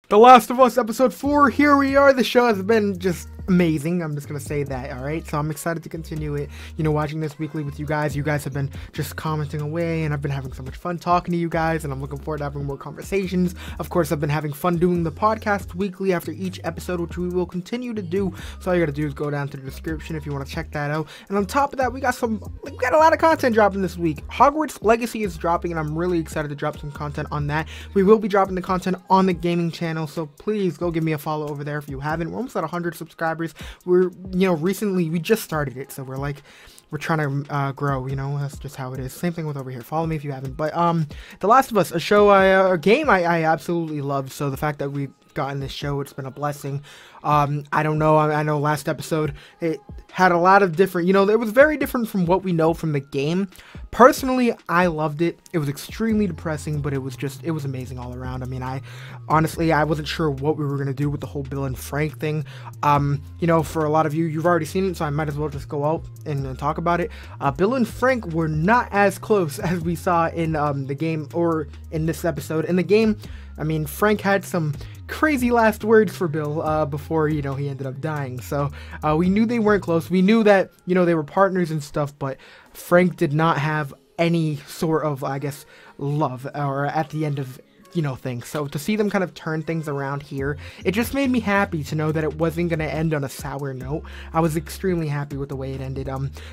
The Last of Us episode 4, here we are. The show has been just amazing. I'm just gonna say that, alright? So I'm excited to continue it, you know, watching this weekly with you guys. You guys have been just commenting away, and I've been having so much fun talking to you guys, and I'm looking forward to having more conversations. Of course, I've been having fun doing the podcast weekly after each episode, which we will continue to do. So all you gotta do is go down to the description if you want to check that out. And on top of that, we got a lot of content dropping this week. Hogwarts Legacy is dropping, and I'm really excited to drop some content on that. We will be dropping the content on the gaming channel, so please go give me a follow over there if you haven't. We're almost at 100 subscribers. We're, you know, recently we just started it, so we're trying to grow, you know. That's just how it is. Same thing with over here. Follow me if you haven't. But The Last of Us, a game I absolutely love. So the fact that we've gotten this show, it's been a blessing. I don't know, I know last episode it had a lot of different, you know, it was very different from what we know from the game. Personally, I loved it. It was extremely depressing, but it was amazing all around. I mean, honestly I wasn't sure what we were gonna do with the whole Bill and Frank thing. You know, for a lot of you've already seen it, so I might as well just go out and talk about it. Bill and Frank were not as close as we saw in the game, or in this episode. In the game, I mean, Frank had some crazy last words for Bill before, you know, he ended up dying. So we knew they weren't close. We knew that, you know, they were partners and stuff, but Frank did not have any sort of, I guess, love or at the end of, you know, things. So to see them kind of turn things around here, it just made me happy to know that it wasn't going to end on a sour note. I was extremely happy with the way it ended,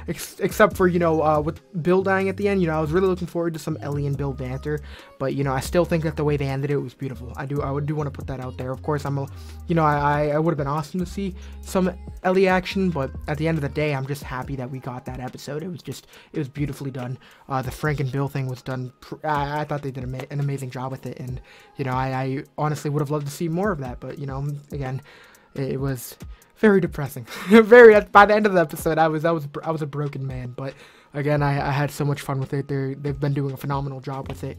except for, you know, with Bill dying at the end. You know, I was really looking forward to some Ellie and Bill banter, but, you know, I still think that the way they ended it was beautiful. I do want to put that out there. Of course, you know, I would have been awesome to see some Ellie action, but at the end of the day, I'm just happy that we got that episode. It was beautifully done. The Frank and Bill thing was done. I thought they did an amazing job with it. And, you know, I honestly would have loved to see more of that, but, you know, again, it was very depressing. By the end of the episode, I was a broken man. But again, I had so much fun with it. They've been doing a phenomenal job with it,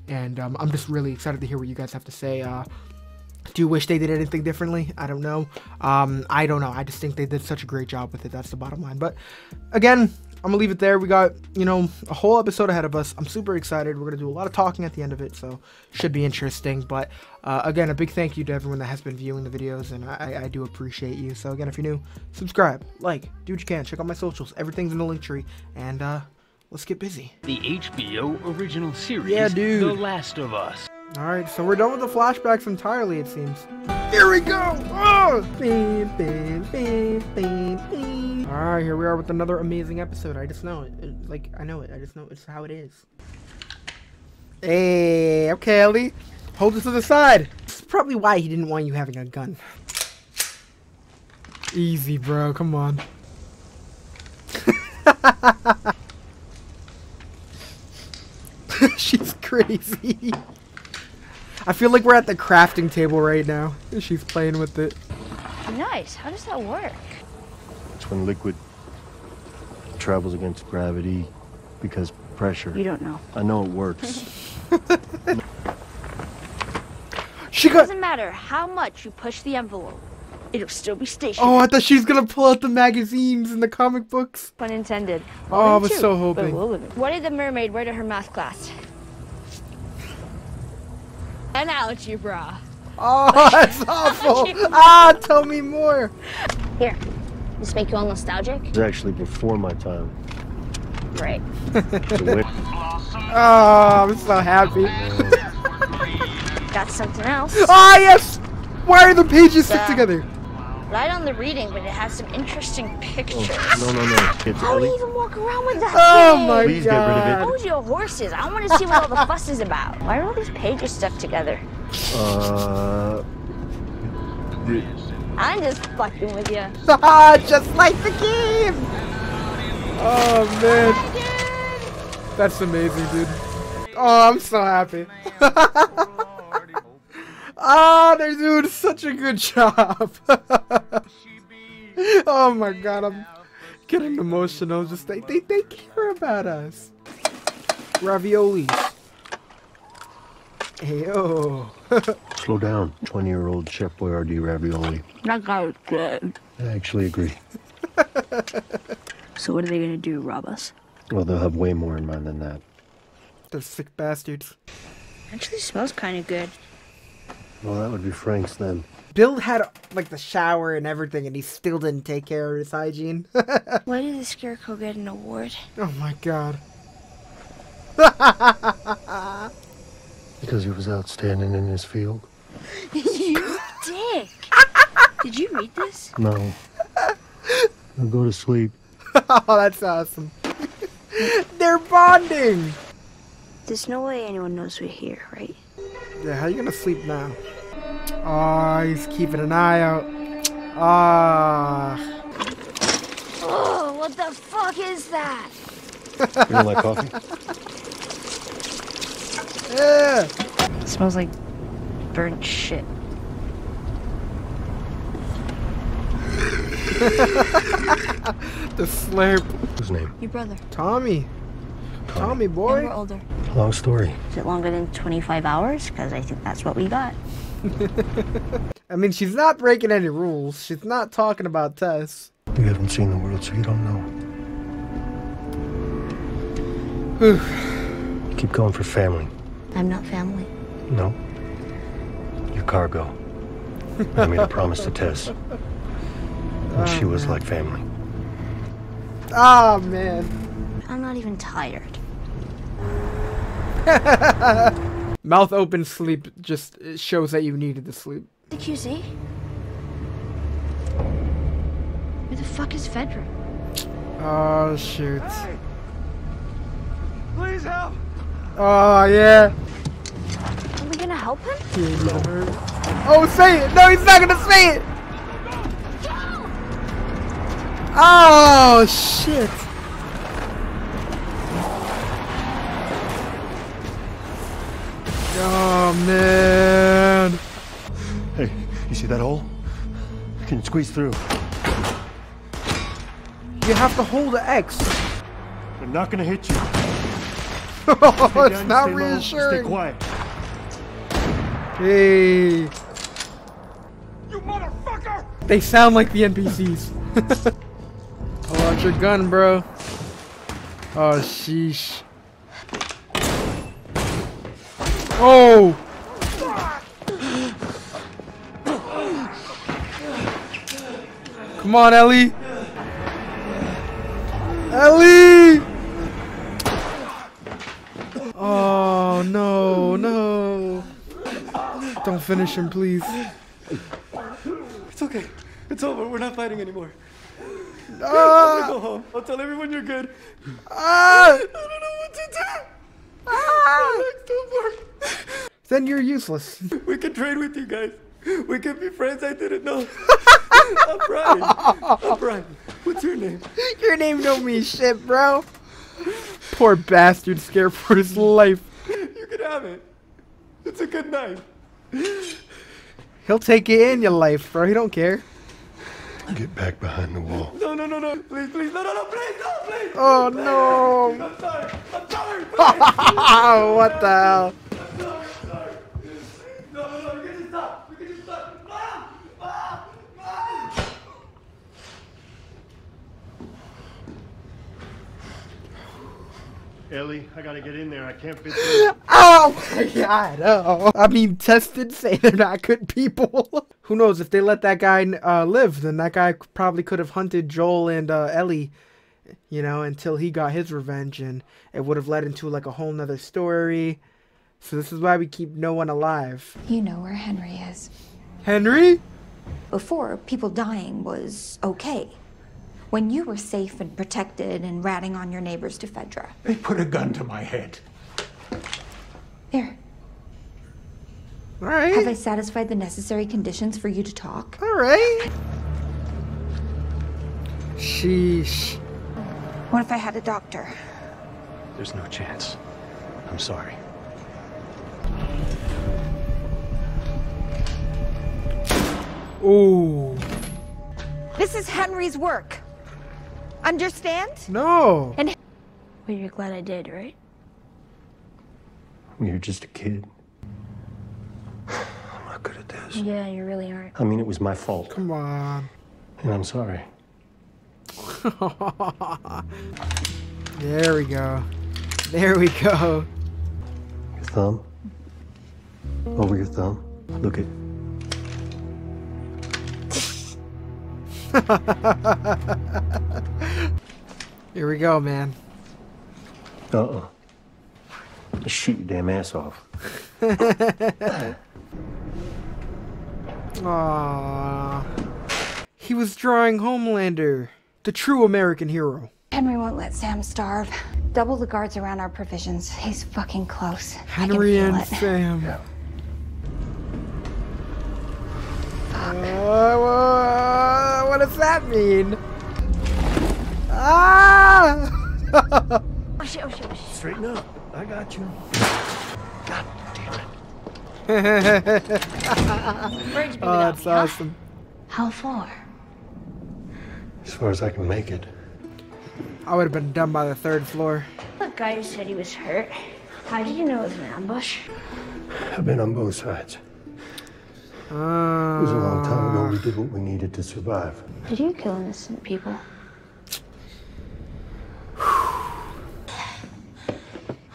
and I'm just really excited to hear what you guys have to say. Do you wish they did anything differently? I don't know. I don't know. I just think they did such a great job with it. That's the bottom line. But again, I'm gonna leave it there. We got, you know, a whole episode ahead of us. I'm super excited. We're gonna do a lot of talking at the end of it, so should be interesting. But again, a big thank you to everyone that has been viewing the videos, and I do appreciate you. So again, if you're new, subscribe, like, do what you can. Check out my socials. Everything's in the link tree, and let's get busy. The HBO original series, yeah, dude. The Last of Us. Alright, so we're done with the flashbacks entirely, it seems. Here we go! Oh! Alright, here we are with another amazing episode. I just know it. I know it. I just know it's how it is. Hey, okay, Ellie. Hold this to the side. This is probably why he didn't want you having a gun. Easy, bro. Come on. She's crazy. I feel like we're at the crafting table right now. She's playing with it. Nice. How does that work? It's when liquid travels against gravity because pressure. You don't know. I know it works. It doesn't matter how much you push the envelope. It'll still be stationary. Oh, I thought she was gonna pull out the magazines and the comic books. Pun intended. Oh, I was so hoping. What did the mermaid wear to her math class? An algebra. Oh, that's awful. Ah, tell me more. Here, this make you all nostalgic? It's actually before my time. Right. Oh, I'm so happy. Got something else. Ah, yes. Why are the pages stuck together? Light on the reading, but it has some interesting pictures. Oh, no. It's How do you even walk around with that Oh thing? my Please get rid of it. Hold your horses. I want to see what all the fuss is about. Why are all these pages stuck together? I'm just fucking with you. Just like the game. Oh man, that's amazing, dude. Oh, I'm so happy. They're doing such a good job. Oh my god, I'm getting emotional. Just they care about us. Raviolis. Heyo. Slow down. 20-year-old Chef Boyardee ravioli. That guy was good. I actually agree. So what are they gonna do, rob us? Well, they'll have way more in mind than that. Those sick bastards. Actually smells kind of good. Well, that would be Frank's then. Bill had like the shower and everything, and he still didn't take care of his hygiene. Why did the Scarecrow get an award? Oh my god. Because he was outstanding in his field. You dick! Did you read this? No. I'll go to sleep. Oh, that's awesome. They're bonding. There's no way anyone knows we're here, right? Yeah, how you gonna sleep now? Oh, he's keeping an eye out. Ah. Oh, what the fuck is that? You don't like coffee? Yeah. It smells like burnt shit. The slurp. Whose name? Your brother. Tommy. Tommy And boy. we're older. Long story. Is it longer than 25 hours? Because I think that's what we got. I mean, she's not breaking any rules. She's not talking about Tess. You haven't seen the world, so you don't know. Whew. You keep going for family. I'm not family. No. You're cargo. I made a promise to Tess. And she was like family. Oh, man. I'm not even tired. Mouth open sleep just shows that you needed to sleep. The QC? Where the fuck is Fedra? Oh, shoot. Hey! Please help! Oh, yeah. Are we gonna help him? He ain't gonna hurt. Oh, say it! No, he's not gonna say it! Oh, shit! Oh, man! Hey, you see that hole? Can you squeeze through? You have to hold the X. I'm not gonna hit you. Oh, Stay it's down, not stay low, reassuring. Stay quiet. Hey. You motherfucker! They sound like the NPCs. Pull out your gun, bro. Oh, sheesh. Oh! Come on, Ellie! Ellie! Oh, no, no. Don't finish him, please. It's okay. It's over. We're not fighting anymore. Ah! Go home. I'll tell everyone you're good. Ah! I don't know what to do. Ah! My legs don't work. Then you're useless. We can trade with you guys. We can be friends. I didn't know. I'm Brian. I'm Brian. What's your name? Your name don't mean shit, bro. Poor bastard, scared for his life. You can have it. It's a good knife. He'll take it in your life, bro. He don't care. Get back behind the wall. No, no, no, no. Please, please. No, no, no. Please, no, please. Oh, no. I'm sorry. I'm sorry. What the hell? I'm sorry. No, no, no. You can just stop. You can just stop. Ellie, I gotta get in there. I can't fit through. Oh my god. Oh. I mean, tested say they're not good people. Who knows? If they let that guy live, then that guy probably could have hunted Joel and Ellie, you know, until he got his revenge, and it would have led into like a whole nother story. So this is why we keep no one alive. You know where Henry is. Henry? Before, people dying was okay. When you were safe and protected and ratting on your neighbors to Fedra. They put a gun to my head. There. All right. Have I satisfied the necessary conditions for you to talk? All right. Sheesh. What if I had a doctor? There's no chance. I'm sorry. Ooh. This is Henry's work. Understand? No. Well, you're glad I did, right? You're just a kid. I'm not good at this. Yeah, you really aren't. I mean, it was my fault. Come on. And I'm sorry. There we go. There we go. Your thumb? Over your thumb? Look at. Here we go, man. Shoot your damn ass off. Aww. He was drawing Homelander, the true American hero. Henry won't let Sam starve. Double the guards around our provisions. He's fucking close. Henry and Sam. Yeah. What does that mean? Ah! Oh shit, oh shit, oh shit. Straighten up. I got you. God damn it. Where'd you pick it Oh, up? that's awesome. How far? As far as I can make it. I would have been done by the 3rd floor. The guy who said he was hurt. How did you know it was an ambush? I've been on both sides. It was a long time ago. We did what we needed to survive. Did you kill innocent people?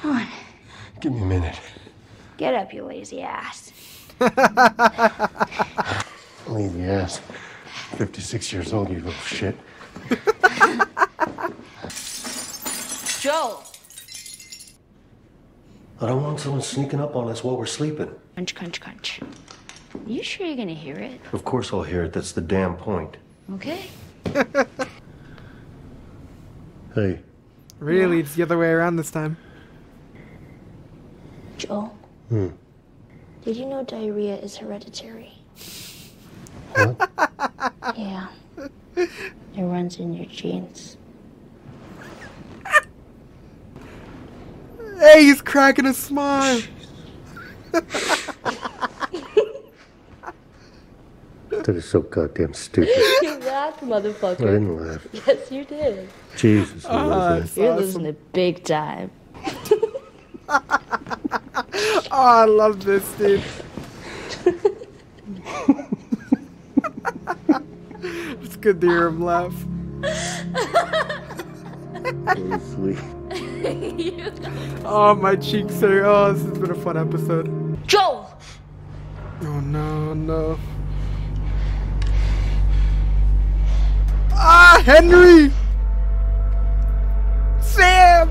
Come on. Give me a minute. Get up, you lazy ass. Lazy ass. 56 years old, you little shit. Joel! I don't want someone sneaking up on us while we're sleeping. Crunch, crunch, crunch. You sure you're gonna hear it? Of course I'll hear it. That's the damn point. Okay. Hey. Really, it's the other way around this time. Joel? Did you know diarrhea is hereditary? What? Yeah. It runs in your genes. Hey, he's cracking a smile. That is so goddamn stupid. You laughed, I motherfucker. didn't laugh. Yes, you did. Jesus, That's You're awesome. losing it big time. Oh, I love this, dude. It's good to hear him laugh. Sweet. Oh, my cheeks are. Oh, this has been a fun episode. Joel! Oh, no, no. Ah, Henry! Sam!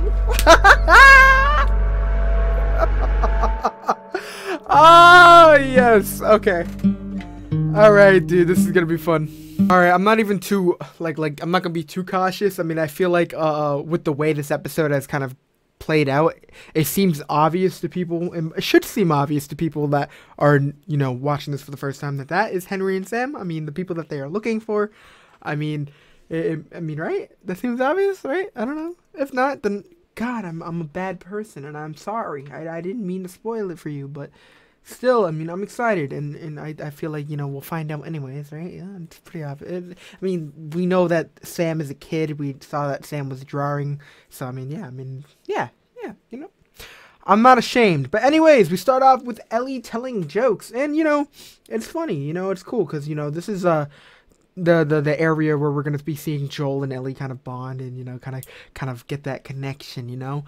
Oh, yes. Okay. All right, dude. This is gonna be fun. All right, I'm not even too like I'm not gonna be too cautious. I mean, I feel like with the way this episode has kind of played out, it seems obvious to people, and it should seem obvious to people that are, you know, watching this for the first time, that is Henry and Sam. I mean, the people that they are looking for. I mean, I mean, right? That seems obvious, right? I don't know. If not, then God, I'm a bad person, and I'm sorry. I didn't mean to spoil it for you, but still, I mean, I'm excited, and I feel like, you know, we'll find out anyways, right? Yeah, it's pretty obvious. I mean, we know that Sam is a kid. We saw that Sam was drawing, so I mean, yeah, you know. I'm not ashamed. But anyways, we start off with Ellie telling jokes, and, you know, it's funny, you know, it's cool, because, you know, this is the area where we're going to be seeing Joel and Ellie kind of bond and, you know, kind of get that connection, you know.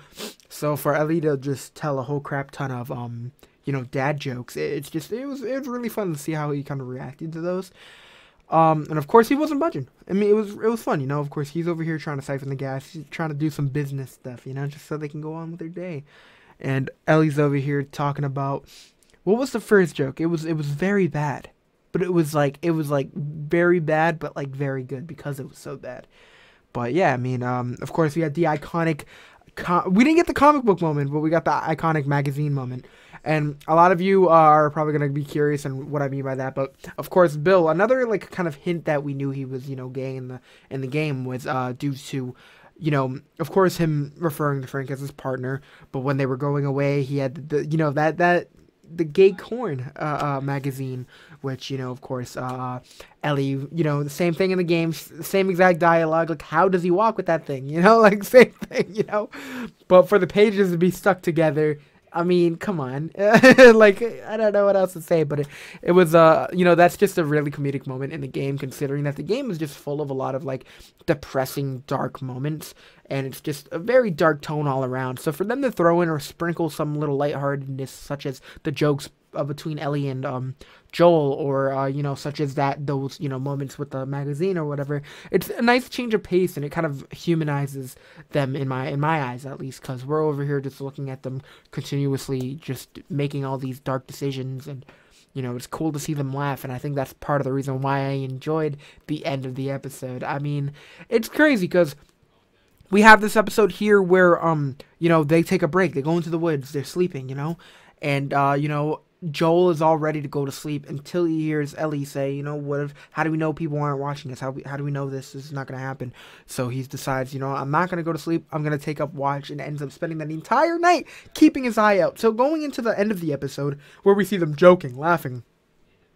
So for Ellie to just tell a whole crap ton of you know, dad jokes, it was really fun to see how he kind of reacted to those. And of course he wasn't budging. I mean, it was fun, you know. Of course he's over here trying to siphon the gas. He's trying to do some business stuff, you know, just so they can go on with their day. And Ellie's over here talking about, what was the first joke? It was very bad. But it was like very bad, but like very good because it was so bad. But yeah, I mean, of course we had the iconic, we didn't get the comic book moment, but we got the iconic magazine moment. And a lot of you are probably going to be curious on what I mean by that. But of course, Bill, another like kind of hint that we knew he was, you know, gay in the game was due to, you know, of course him referring to Frank as his partner. But when they were going away, he had the, you know, the Gay Corn magazine, which, you know, of course, Ellie, you know, the same thing in the game, same exact dialogue, like, how does he walk with that thing, you know, like, same thing, you know, but for the pages to be stuck together, I mean, come on, like, I don't know what else to say, but it was, you know, that's just a really comedic moment in the game, considering that the game is just full of a lot of, like, depressing, dark moments, and it's just a very dark tone all around. So for them to throw in or sprinkle some little lightheartedness, such as the jokes between Ellie and Joel, or you know, such as those, you know, moments with the magazine or whatever. It's a nice change of pace, and it kind of humanizes them in my eyes, at least, because we're over here just looking at them continuously just making all these dark decisions, and you know, it's cool to see them laugh, and I think that's part of the reason why I enjoyed the end of the episode. I mean, it's crazy because we have this episode here where, you know, they take a break. They go into the woods. They're sleeping, you know, and, you know, Joel is all ready to go to sleep until he hears Ellie say, you know, how do we know people aren't watching us? How do we know this is not going to happen? So he decides, you know, I'm not going to go to sleep. I'm going to take up watch, and ends up spending that entire night keeping his eye out. So going into the end of the episode where we see them joking, laughing,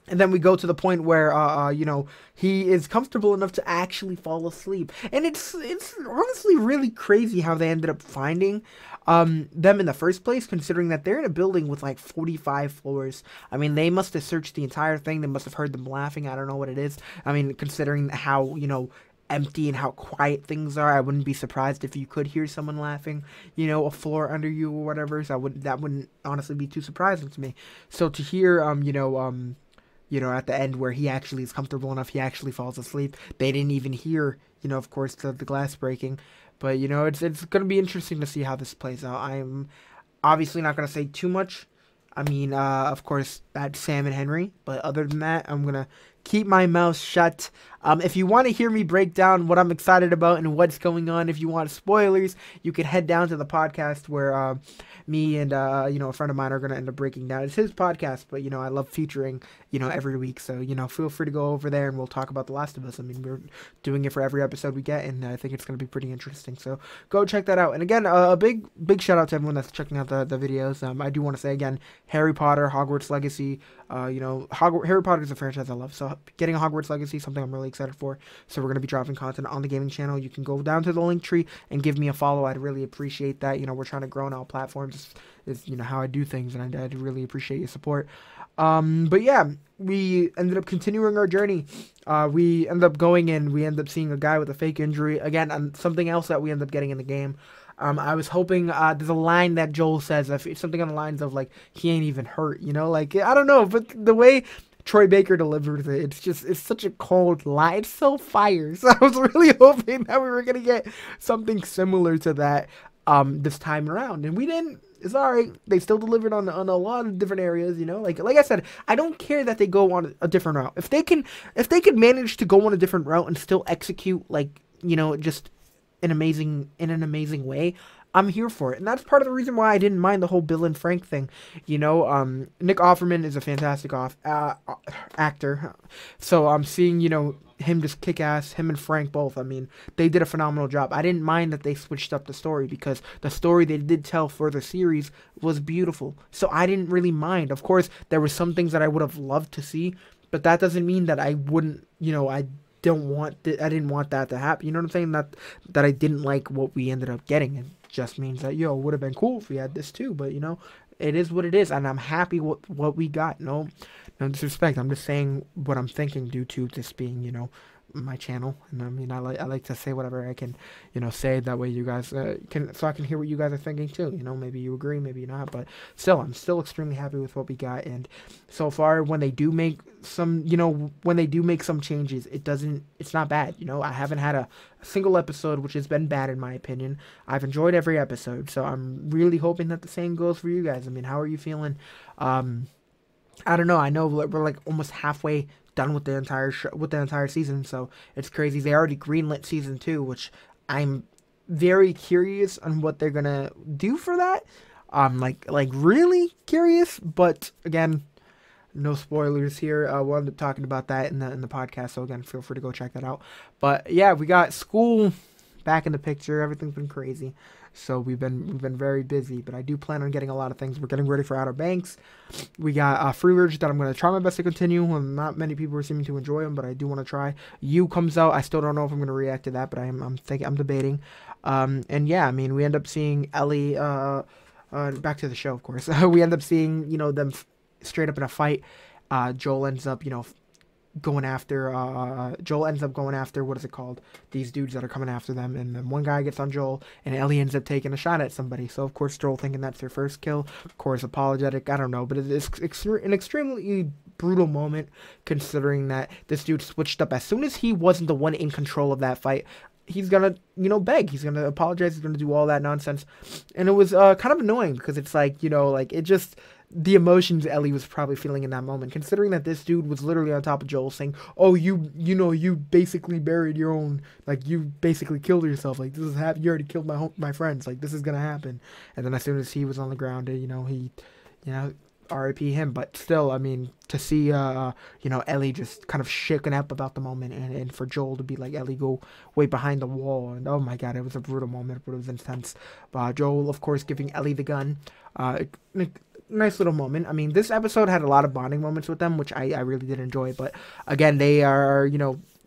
and then we go to the point where, you know, he is comfortable enough to actually fall asleep. And it's honestly really crazy how they ended up finding them in the first place, considering that they're in a building with like 45 floors. I mean, they must have searched the entire thing. They must have heard them laughing. I don't know what it is. I mean, considering how, you know, empty and how quiet things are, I wouldn't be surprised if you could hear someone laughing, you know, a floor under you or whatever. So that wouldn't honestly be too surprising to me. So to hear, you know, at the end where he actually is comfortable enough, he actually falls asleep. They didn't even hear, you know, of course, the glass breaking. But, you know, it's going to be interesting to see how this plays out. I'm obviously not going to say too much. I mean, of course, that's Sam and Henry. But other than that, I'm going to keep my mouth shut. If you want to hear me break down what I'm excited about and what's going on, if you want spoilers, you can head down to the podcast where me and, you know, a friend of mine are going to end up breaking down. It's his podcast, but, you know, I love featuring, you know, every week. So, you know, feel free to go over there and we'll talk about The Last of Us. I mean, we're doing it for every episode we get, and I think it's going to be pretty interesting. So go check that out. And again, a big shout out to everyone that's checking out the videos. I do want to say again, Harry Potter, Hogwarts Legacy, you know, Harry Potter is a franchise I love. So getting a Hogwarts Legacy, something I'm really excited for. So we're going to be dropping content on the gaming channel. You can go down to the link tree and give me a follow. I'd really appreciate that. You know, we're trying to grow on all platforms. Is you know, how I do things, and I'd really appreciate your support. But yeah, we ended up continuing our journey. We ended up going in. We ended up seeing a guy with a fake injury. Again, and something else that we ended up getting in the game. I was hoping, there's a line that Joel says, something on the lines of, like, he ain't even hurt, you know? Like, I don't know, but the way Troy Baker delivers it, it's such a cold line. It's so fire. So I was really hoping that we were going to get something similar to that this time around. And we didn't. It's alright. They still delivered on a lot of different areas, you know? Like I said, I don't care that they go on a different route. If they can manage to go on a different route and still execute, like, you know, just in an amazing way, I'm here for it. And that's part of the reason why I didn't mind the whole Bill and Frank thing. You know, Nick Offerman is a fantastic actor. So I'm seeing, you know, him just kick ass, him and Frank both. I mean, they did a phenomenal job. I didn't mind that they switched up the story, because the story they did tell for the series was beautiful. So I didn't really mind. Of course, there were some things that I would have loved to see, but that doesn't mean that I wouldn't, you know, I didn't want that to happen. You know what I'm saying? That I didn't like what we ended up getting. It just means that, it would have been cool if we had this too. But, you know, it is what it is, and I'm happy with what we got. No disrespect. I'm just saying what I'm thinking due to this being, you know, my channel. And I mean, I like to say whatever I can, you know, say. That way you guys can, so I can hear what you guys are thinking too. You know, maybe you agree, maybe you're not, but still, I'm still extremely happy with what we got. And so far, when they do make some, you know, changes, it's not bad. You know, I haven't had a single episode which has been bad in my opinion. I've enjoyed every episode, so I'm really hoping that the same goes for you guys. I mean, how are you feeling? I don't know. I know we're like almost halfway done with the entire season, so it's crazy. They already greenlit season 2, which I'm very curious on what they're gonna do for that. Like really curious. But again, no spoilers here. We'll end up talking about that in the podcast. So again, feel free to go check that out. But yeah, we got school back in the picture. Everything's been crazy. So we've been very busy, but I do plan on getting a lot of things. We're getting ready for Outer Banks. We got Free Ridge that I'm going to try my best to continue. Not many people are seeming to enjoy them, but I do want to try. You comes out. I still don't know if I'm going to react to that, but I'm debating. And yeah, I mean, we end up seeing Ellie. Back to the show, of course. We end up seeing, you know, them straight up in a fight. Joel ends up, you know, going after Joel ends up going after, what is it called, these dudes that are coming after them, and then one guy gets on Joel, and Ellie ends up taking a shot at somebody. So of course Joel, thinking that's their first kill, of course apologetic, I don't know, but it's an extremely brutal moment, considering that this dude switched up as soon as he wasn't the one in control of that fight. He's gonna, beg. He's gonna apologize. He's gonna do all that nonsense, and it was kind of annoying because it's like, it just, the emotions Ellie was probably feeling in that moment, considering that this dude was literally on top of Joel saying, "Oh, you basically buried your own, like, you basically killed yourself. Like, this is you already killed my friends. Like, this is gonna happen." And then as soon as he was on the ground, he, R.I.P. him. But still, I mean, to see, Ellie just kind of shaken up about the moment, and for Joel to be like, "Ellie, go wait behind the wall." And oh my God, it was a brutal moment, but it was intense. Joel, of course, giving Ellie the gun. Nice little moment. I mean, this episode had a lot of bonding moments with them, which I really did enjoy. But again, they are,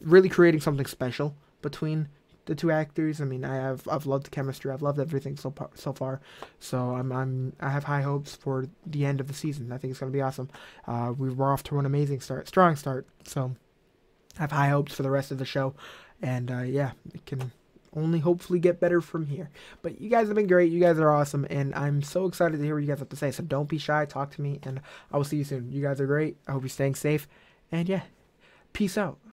really creating something special between the two actors. I mean, I've loved the chemistry. I've loved everything so far. So I have high hopes for the end of the season. I think it's gonna be awesome. We were off to an amazing strong start. So I have high hopes for the rest of the show, and yeah, it can only hopefully get better from here. But you guys have been great. You guys are awesome, and I'm so excited to hear what you guys have to say. So don't be shy. Talk to me, and I will see you soon. You guys are great. I hope you're staying safe, and yeah, peace out.